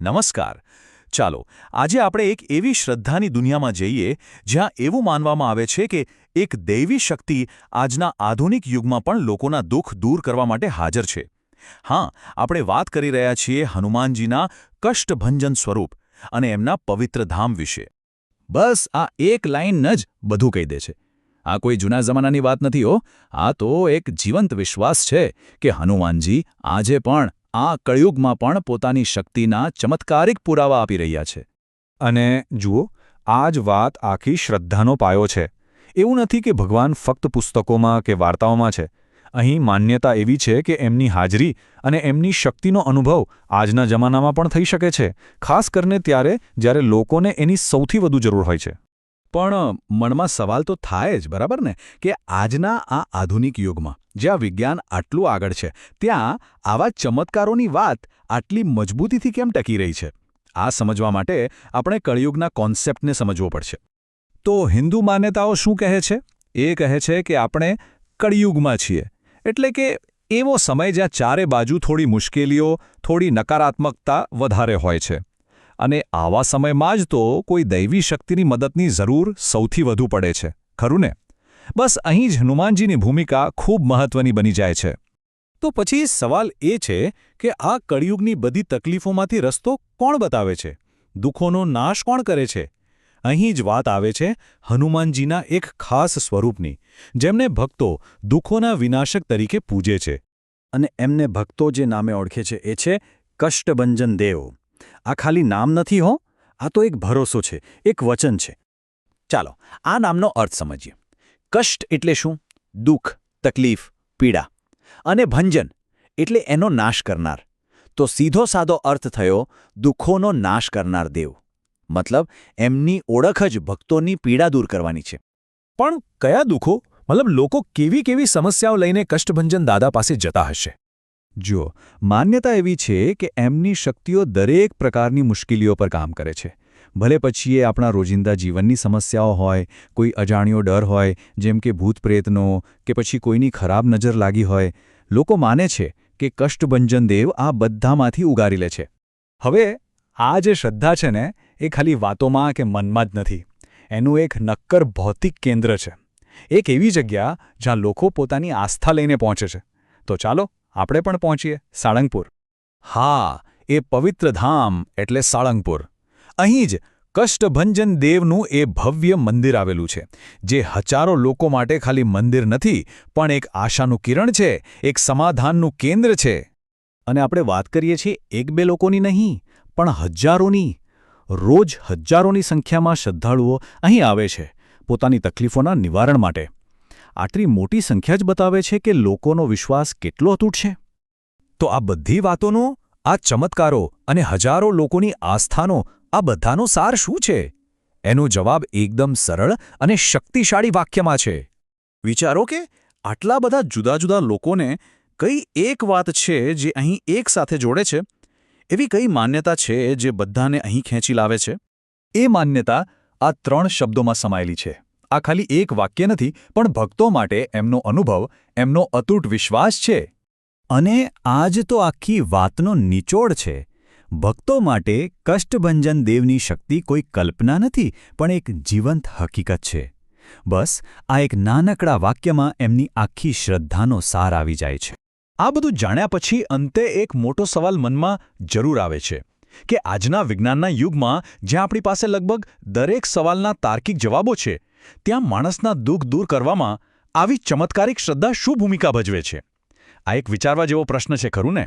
નમસ્કાર. ચાલો આજે આપણે એક એવી શ્રદ્ધાની દુનિયામાં જઈએ જ્યાં એવું માનવામાં આવે છે કે એક દૈવી શક્તિ આજના આધુનિક યુગમાં પણ લોકોના દુઃખ દૂર કરવા માટે હાજર છે. હા, આપણે વાત કરી રહ્યા છીએ હનુમાનજીના કષ્ટભંજન સ્વરૂપ અને એમના પવિત્ર ધામ વિશે. બસ આ એક લાઈન જ બધું કહી દે છે. આ કોઈ જૂના જમાનાની વાત નથી હો. આ તો એક જીવંત વિશ્વાસ છે કે હનુમાનજી આજે પણ આ કળિયુગમાં પણ પોતાની શક્તિના ચમત્કારિક પુરાવા આપી રહ્યા છે. અને જુઓ, આ જ વાત આખી શ્રદ્ધાનો પાયો છે. એવું નથી કે ભગવાન ફક્ત પુસ્તકોમાં કે વાર્તાઓમાં છે. અહીં માન્યતા એવી છે કે એમની હાજરી અને એમની શક્તિનો અનુભવ આજના જમાનામાં પણ થઈ શકે છે, ખાસ કરીને ત્યારે જ્યારે લોકોને એની સૌથી વધુ જરૂર હોય છે. પણ મનમાં સવાલ તો થાય જ, બરાબર ને, કે આજના આ આધુનિક યુગમાં જ્યાં વિજ્ઞાન આટલું આગળ છે ત્યાં આવા ચમત્કારોની વાત આટલી મજબૂતીથી કેમ ટકી રહી છે? આ સમજવા માટે આપણે કળિયુગના કોન્સેપ્ટને સમજવો પડશે. તો હિન્દુ માન્યતાઓ શું કહે છે? એ કહે છે કે આપણે કળિયુગમાં છીએ, એટલે કે એવો સમય જ્યાં ચારે બાજુ થોડી મુશ્કેલીઓ, થોડી નકારાત્મકતા વધારે હોય છે. અને આવા સમયમાં જ તો કોઈ દૈવી શક્તિની મદદની જરૂર સૌથી વધુ પડે છે, ખરું ને? બસ અહીં જ હનુમાનજીની ભૂમિકા ખૂબ મહત્વની બની જાય છે. તો પછી સવાલ એ છે કે આ કળિયુગની બધી તકલીફોમાંથી રસ્તો કોણ બતાવે છે? દુઃખોનો નાશ કોણ કરે છે? અહીં જ વાત આવે છે હનુમાનજીના એક ખાસ સ્વરૂપની, જેમને ભક્તો દુઃખોના વિનાશક તરીકે પૂજે છે. અને એમને ભક્તો જે નામે ઓળખે છે એ છે કષ્ટભંજન દેવ. આ ખાલી નામ નથી હો, આ તો એક ભરોસો છે, એક વચન છે. ચાલો આ નામનો અર્થ સમજીએ. કષ્ટ એટલે શું? દુઃખ, તકલીફ, પીડા. અને ભંજન એટલે એનો નાશ કરનાર. તો સીધો સાદો અર્થ થયો દુઃખોનો નાશ કરનાર દેવ. મતલબ એમની ઓળખ જ ભક્તોની પીડા દૂર કરવાની છે. પણ કયા દુઃખો? મતલબ લોકો કેવી કેવી સમસ્યાઓ લઈને કષ્ટભંજન દાદા પાસે જતા હશે? જુઓ, માન્યતા એવી છે કે એમની શક્તિઓ દરેક પ્રકારની મુશ્કેલીઓ પર કામ કરે છે. ભલે પછી એ આપણા રોજિંદા જીવનની સમસ્યાઓ હોય, કોઈ અજાણ્યો ડર હોય જેમ કે ભૂતપ્રેતનો, કે પછી કોઈની ખરાબ નજર લાગી હોય, લોકો માને છે કે કષ્ટભંજન દેવ આ બધામાંથી ઉગારી લે છે. હવે આ જે શ્રદ્ધા છે ને, એ ખાલી વાતોમાં કે મનમાં જ નથી. એનું એક નક્કર ભૌતિક કેન્દ્ર છે. એક એવી જગ્યા જ્યાં લોકો પોતાની આસ્થા લઈને પહોંચે છે. તો ચાલો આપણે પણ પહોંચીએ સાળંગપુર. હા, એ પવિત્ર ધામ એટલે સાળંગપુર. અહીં જ કષ્ટભંજન દેવનું એ ભવ્ય મંદિર આવેલું છે, જે હજારો લોકો માટે ખાલી મંદિર નથી, પણ એક આશાનું કિરણ છે, એક સમાધાનનું કેન્દ્ર છે. અને આપણે વાત કરીએ છીએ એક બે લોકોની નહીં, પણ હજારોની. રોજ હજારોની સંખ્યામાં શ્રદ્ધાળુઓ અહીં આવે છે પોતાની તકલીફોના નિવારણ માટે. આટલી મોટી સંખ્યા જ બતાવે છે કે લોકોનો વિશ્વાસ કેટલો અતૂટ છે. તો આ બધી વાતોનો, આ ચમત્કારો અને હજારો લોકોની આસ્થાનો, આ બધાનો સાર શું છે? એનો જવાબ એકદમ સરળ અને શક્તિશાળી વાક્યમાં છે. વિચારો કે આટલા બધા જુદા જુદા લોકોને કઈ એક વાત છે જે અહીં એક સાથે જોડે છે? એવી કઈ માન્યતા છે જે બધાને અહીં ખેંચી લાવે છે? એ માન્યતા આ 3 શબ્દોમાં સમાયેલી છે. આ ખાલી એક વાક્ય નથી, પણ ભક્તો માટે એમનો અનુભવ, એમનો અતૂટ વિશ્વાસ છે. અને આ જ તો આખી વાતનો નિચોડ છે. ભક્તો માટે કષ્ટભંજન દેવની શક્તિ કોઈ કલ્પના નથી, પણ એક જીવંત હકીકત છે. બસ આ એક નાનકડા વાક્યમાં એમની આખી શ્રદ્ધાનો સાર આવી જાય છે. આ બધું જાણ્યા પછી અંતે એક મોટો સવાલ મનમાં જરૂર આવે છે કે આજના વિજ્ઞાનના યુગમાં જ્યાં આપણી પાસે લગભગ દરેક સવાલના તાર્કિક જવાબો છે, ત્યાં માણસના દુઃખ દૂર કરવામાં આવી ચમત્કારિક શ્રદ્ધા શું ભૂમિકા ભજવે છે? આ એક વિચારવા જેવો પ્રશ્ન છે, ખરું ને?